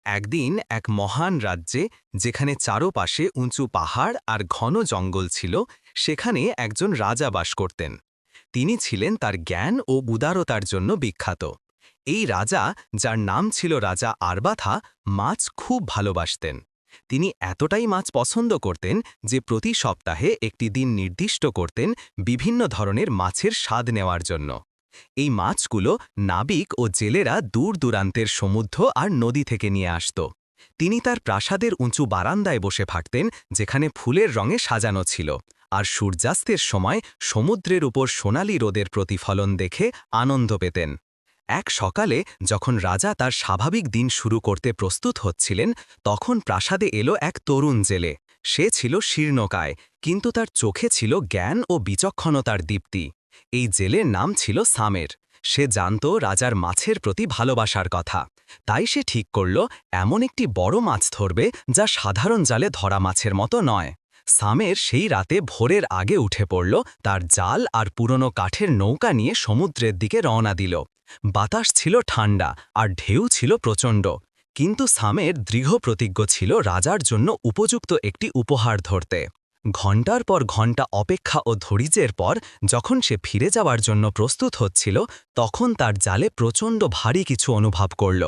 একদিন এক মহান রাজ্যে, যেখানে চারপাশে উঁচু পাহাড় আর ঘন জঙ্গল ছিল, সেখানে একজন রাজা বাস করতেন। তিনি ছিলেন তার জ্ঞান ও উদারতার জন্য বিখ্যাত। এই রাজা, যার নাম ছিল রাজা আরবাথা, মাছ খুব ভালোবাসতেন। তিনি এতটাই মাছ পছন্দ করতেন যে প্রতি সপ্তাহে একটি দিন নির্দিষ্ট করতেন বিভিন্ন ধরনের মাছের স্বাদ নেওয়ার জন্য। এই মাছগুলো নাবিক ও জেলেরা দূর দূরান্তের সমুদ্র আর নদী থেকে নিয়ে আসত। তিনি তার প্রাসাদের উঁচু বারান্দায় বসে থাকতেন, যেখানে ফুলের রঙে সাজানো ছিল, আর সূর্যাস্তের সময় সমুদ্রের উপর সোনালি রোদের প্রতিফলন দেখে আনন্দ পেতেন। এক সকালে যখন রাজা তার স্বাভাবিক দিন শুরু করতে প্রস্তুত হচ্ছিলেন, তখন প্রাসাদে এলো এক তরুণ জেলে। সে ছিল শীর্ণকায়, কিন্তু তার চোখে ছিল জ্ঞান ও বিচক্ষণতার দীপ্তি। এই জেলের নাম ছিল সামের। সে জানত রাজার মাছের প্রতি ভালোবাসার কথা। তাই সে ঠিক করল এমন একটি বড় মাছ ধরবে, যা সাধারণ জালে ধরা মাছের মতো নয়। সামের সেই রাতে ভোরের আগে উঠে পড়ল, তার জাল আর পুরনো কাঠের নৌকা নিয়ে সমুদ্রের দিকে রওনা দিল। বাতাস ছিল ঠান্ডা আর ঢেউ ছিল প্রচণ্ড, কিন্তু সামের দৃঢ় প্রতিজ্ঞ ছিল রাজার জন্য উপযুক্ত একটি উপহার ধরতে। ঘণ্টার পর ঘণ্টা অপেক্ষা ও ধৈর্যের পর যখন সে ফিরে যাওয়ার জন্য প্রস্তুত হচ্ছিল, তখন তার জালে প্রচণ্ড ভারী কিছু অনুভব করল।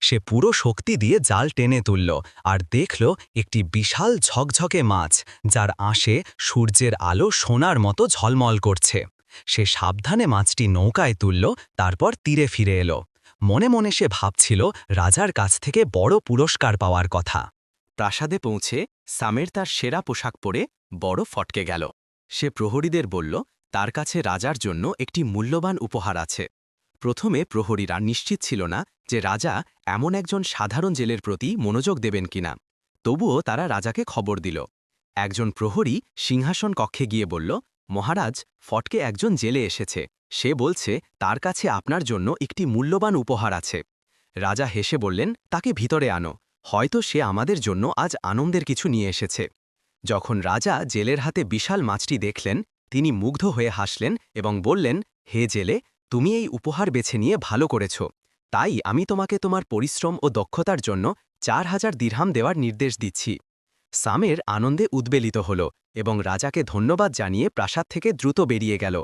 সে পুরো শক্তি দিয়ে জাল টেনে তুলল আর দেখল একটি বিশাল ঝকঝকে মাছ, যার আঁশে সূর্যের আলো সোনার মতো ঝলমল করছে। সে সাবধানে মাছটি নৌকায় তুলল, তারপর তীরে ফিরে এলো। মনে মনে সে ভাবছিল রাজার কাছ থেকে বড় পুরস্কার পাওয়ার কথা। প্রাসাদে পৌঁছে সামের তার সেরা পোশাক পরে বড় ফটকে গেল। সে প্রহরীদের বলল তার কাছে রাজার জন্য একটি মূল্যবান উপহার আছে। প্রথমে প্রহরীরা নিশ্চিত ছিল না যে রাজা এমন একজন সাধারণ জেলের প্রতি মনোযোগ দেবেন কিনা। তবুও তারা রাজাকে খবর দিল। একজন প্রহরী সিংহাসন কক্ষে গিয়ে বলল, মহারাজ, ফটকে একজন জেলে এসেছে। সে বলছে তার কাছে আপনার জন্য একটি মূল্যবান উপহার আছে। রাজা হেসে বললেন, তাকে ভিতরে আনো। হয়তো সে আমাদের জন্য আজ আনন্দের কিছু নিয়ে এসেছে। যখন রাজা জেলের হাতে বিশাল মাছটি দেখলেন, তিনি মুগ্ধ হয়ে হাসলেন এবং বললেন, হে জেলে, তুমি এই উপহার বেছে নিয়ে ভালো করেছ। তাই আমি তোমাকে তোমার পরিশ্রম ও দক্ষতার জন্য 4000 দিরহাম দেওয়ার নির্দেশ দিচ্ছি। সামের আনন্দে উদ্বেলিত হল এবং রাজাকে ধন্যবাদ জানিয়ে প্রাসাদ থেকে দ্রুত বেরিয়ে গেল।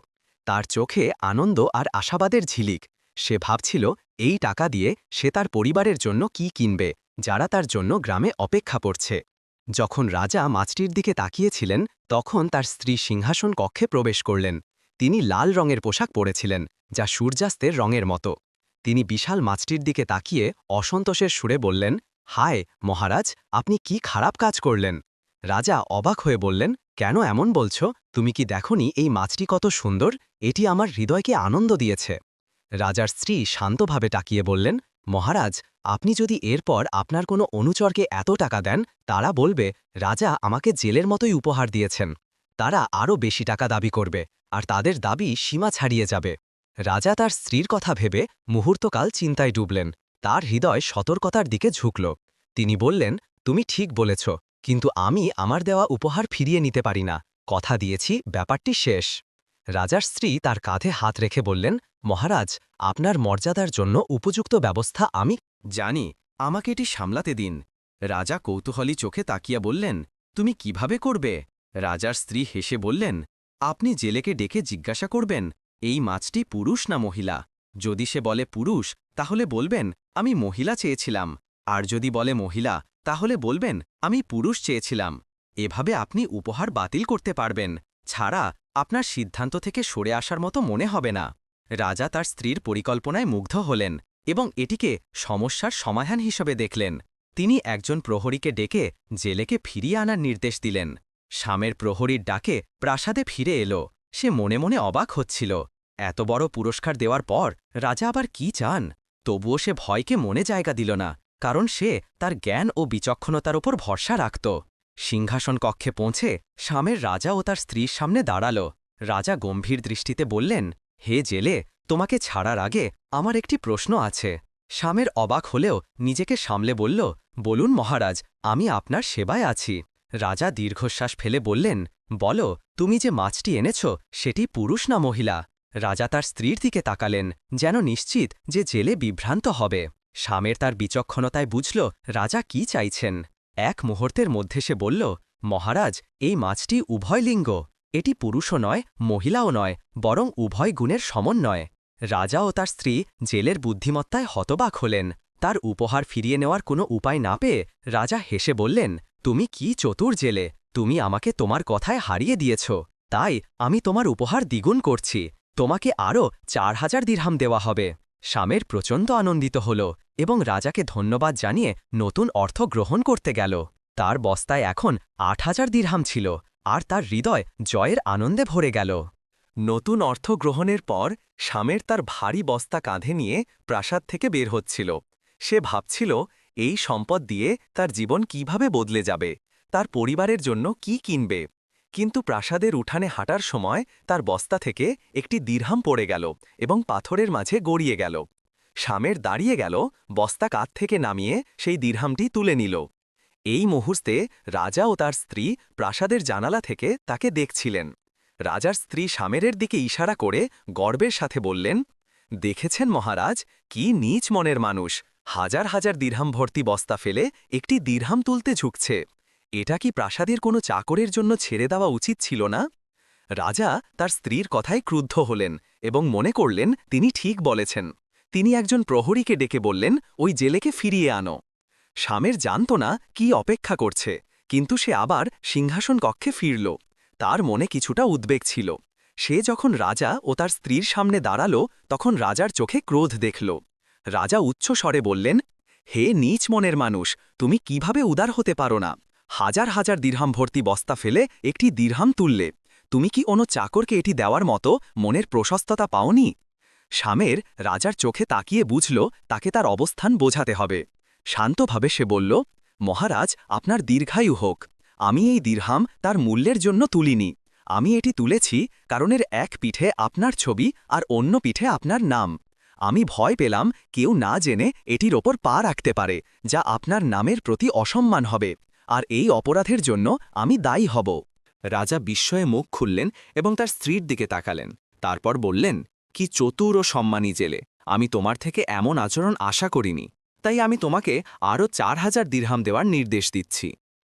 তার চোখে আনন্দ আর আশাবাদের ঝিলিক। সে ভাবছিল এই টাকা দিয়ে সে তার পরিবারের জন্য কি কিনবে, যারা তার জন্য গ্রামে অপেক্ষা করছে। যখন রাজা মাছটির দিকে তাকিয়েছিলেন, তখন তার স্ত্রী সিংহাসন কক্ষে প্রবেশ করলেন। তিনি লাল রঙের পোশাক পরেছিলেন, যা সূর্যাস্তের রঙের মতো। তিনি বিশাল মাছটির দিকে তাকিয়ে অসন্তোষের সুরে বললেন, হায় মহারাজ, আপনি কি খারাপ কাজ করলেন? রাজা অবাক হয়ে বললেন, কেন এমন বলছো? তুমি কি দেখনি এই মাছটি কত সুন্দর? এটি আমার হৃদয়কে আনন্দ দিয়েছে। রাজার স্ত্রী শান্তভাবে তাকিয়ে বললেন, মহারাজ, আপনি যদি এরপর আপনার কোনো অনুচরকে এত টাকা দেন, তারা বলবে রাজা আমাকে জেলের মতোই উপহার দিয়েছেন। তারা আরও বেশি টাকা দাবি করবে, আর তাদের দাবি সীমা ছাড়িয়ে যাবে। রাজা তার স্ত্রীর কথা ভেবে মুহূর্তকাল চিন্তায় ডুবলেন। তার হৃদয় সতর্কতার দিকে ঝুঁকল। তিনি বললেন, তুমি ঠিক বলেছ, কিন্তু আমি আমার দেওয়া উপহার ফিরিয়ে নিতে পারি না। কথা দিয়েছি, ব্যাপারটি শেষ। রাজার স্ত্রী তার কাঁধে হাত রেখে বললেন, মহারাজ, আপনার মর্যাদার জন্য উপযুক্ত ব্যবস্থা আমি জানি। আমাকে এটি সামলাতে দিন। রাজা কৌতূহলী চোখে তাকিয়া বললেন, তুমি কিভাবে করবে? রাজার স্ত্রী হেসে বললেন, আপনি জেলেকে ডেকে জিজ্ঞাসা করবেন এই মাছটি পুরুষ না মহিলা। যদি সে বলে পুরুষ, তাহলে বলবেন আমি মহিলা চেয়েছিলাম, আর যদি বলে মহিলা, তাহলে বলবেন আমি পুরুষ চেয়েছিলাম। এভাবে আপনি উপহার বাতিল করতে পারবেন, ছাড়া আপনার সিদ্ধান্ত থেকে সরে আসার মতো মনে হবে না। রাজা তার স্ত্রীর পরিকল্পনায় মুগ্ধ হলেন এবং এটিকে সমস্যার সমাধান হিসেবে দেখলেন। তিনি একজন প্রহরীকে ডেকে জেলেকে ফিরিয়ে আনার নির্দেশ দিলেন। সামের প্রহরীর ডাকে প্রাসাদে ফিরে এলো। সে মনে মনে অবাক হচ্ছিল, এত বড় পুরস্কার দেওয়ার পর রাজা আবার কি চান? তবুও সে ভয়কে মনে জায়গা দিল না, কারণ সে তার জ্ঞান ও বিচক্ষণতার ওপর ভরসা রাখত। সিংহাসন কক্ষে পৌঁছে সামের রাজা ও তার স্ত্রীর সামনে দাঁড়াল। রাজা গম্ভীর দৃষ্টিতে বললেন, হে জেলে, তোমাকে ছাড়ার আগে আমার একটি প্রশ্ন আছে। সামের অবাক হলেও নিজেকে সামলে বলল, বলুন মহারাজ, আমি আপনার সেবায় আছি। রাজা দীর্ঘশ্বাস ফেলে বললেন, বলো, তুমি যে মাছটি এনেছ সেটি পুরুষ না মহিলা? রাজা তার স্ত্রীর দিকে তাকালেন, যেন নিশ্চিত যে জেলে বিভ্রান্ত হবে। শামের তার বিচক্ষণতায় বুঝল রাজা কি চাইছেন। এক মুহূর্তের মধ্যে সে বলল, মহারাজ, এই মাছটি উভয় লিঙ্গ, এটি পুরুষও নয়, মহিলাও নয়, বরং উভয় গুণের সমন্বয়। রাজা ও তার স্ত্রী জেলের বুদ্ধিমত্তায় হতবাক হলেন। তার উপহার ফিরিয়ে নেওয়ার কোনো উপায় না পেয়ে রাজা হেসে বললেন, তুমি কি চতুর জেলে, তুমি আমাকে তোমার কথায় হারিয়ে দিয়েছ, তাই আমি তোমার উপহার দ্বিগুণ করছি, তোমাকে আরও 4000 দিরহাম দেওয়া হবে। শামের প্রচণ্ড আনন্দিত হল এবং রাজাকে ধন্যবাদ জানিয়ে নতুন অর্থ গ্রহণ করতে গেল। তার বস্তায় এখন 8000 দিরহাম ছিল, আর তার হৃদয় জয়ের আনন্দে ভরে গেল। নতুন অর্থ গ্রহণের পর শামের তার ভারী বস্তা কাঁধে নিয়ে প্রাসাদ থেকে বের হচ্ছিল। সে ভাবছিল এই সম্পদ দিয়ে তার জীবন কিভাবে বদলে যাবে, তার পরিবারের জন্য কি কিনবে। কিন্তু প্রাসাদের উঠানে হাঁটার সময় তার বস্তা থেকে একটি দিরহাম পড়ে গেল এবং পাথরের মাঝে গড়িয়ে গেল। শামের দাঁড়িয়ে গেল, বস্তা কাঁধ থেকে নামিয়ে সেই দিরহামটি তুলে নিল। এই মুহূর্তে রাজা ও তার স্ত্রী প্রাসাদের জানালা থেকে তাকে দেখছিলেন। রাজার স্ত্রী শামেরের দিকে ইশারা করে গর্বের সাথে বললেন, দেখেছেন মহারাজ, কি নীচ মনের মানুষ, হাজার হাজার দিরহাম ভর্তি বস্তা ফেলে একটি দিরহাম তুলতে ঝুঁকছে। এটা কি প্রাসাদের কোনো চাকরের জন্য ছেড়ে দেওয়া উচিত ছিল না? রাজা তার স্ত্রীর কথায় ক্রুদ্ধ হলেন এবং মনে করলেন তিনি ঠিক বলেছেন। তিনি একজন প্রহরীকে ডেকে বললেন, ওই জেলেকে ফিরিয়ে আনো। শামের জানত না কি অপেক্ষা করছে, কিন্তু সে আবার সিংহাসন কক্ষে ফিরল। তার মনে কিছুটা উদ্বেগ ছিল। সে যখন রাজা ও তার স্ত্রীর সামনে দাঁড়ালো, তখন রাজার চোখে ক্রোধ দেখল। রাজা উচ্চ স্বরে বললেন, হে নীচ মনের মানুষ, তুমি কিভাবে উদার হতে পারো না? হাজার হাজার দিরহাম ভর্তি বস্তা ফেলে একটি দিরহাম তুললে। তুমি কি অন্য চাকরকে এটি দেওয়ার মতো মনের প্রশস্ততা পাওনি? শামের রাজার চোখে তাকিয়ে বুঝল তাকে তার অবস্থান বোঝাতে হবে। শান্তভাবে সে বলল, মহারাজ, আপনার দীর্ঘায়ু হোক। আমি এই দিরহাম তার মূল্যের জন্য তুলিনি। আমি এটি তুলেছি কারণ এর এক পিঠে আপনার ছবি আর অন্য পিঠে আপনার নাম। আমি ভয় পেলাম কেউ না জেনে এটির ওপর পা রাখতে পারে, যা আপনার নামের প্রতি অসম্মান হবে, আর এই অপরাধের জন্য আমি দায়ী হব। রাজা বিস্ময়ে মুখ খুললেন এবং তার স্ত্রীর দিকে তাকালেন। তারপর বললেন, কি চতুর ও সম্মানী জেলে, আমি তোমার থেকে এমন আচরণ আশা করিনি, তাই আমি তোমাকে আরও 4000 দিরহাম দেওয়ার নির্দেশ দিচ্ছি।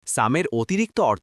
সামের অতিরিক্ত অর্থ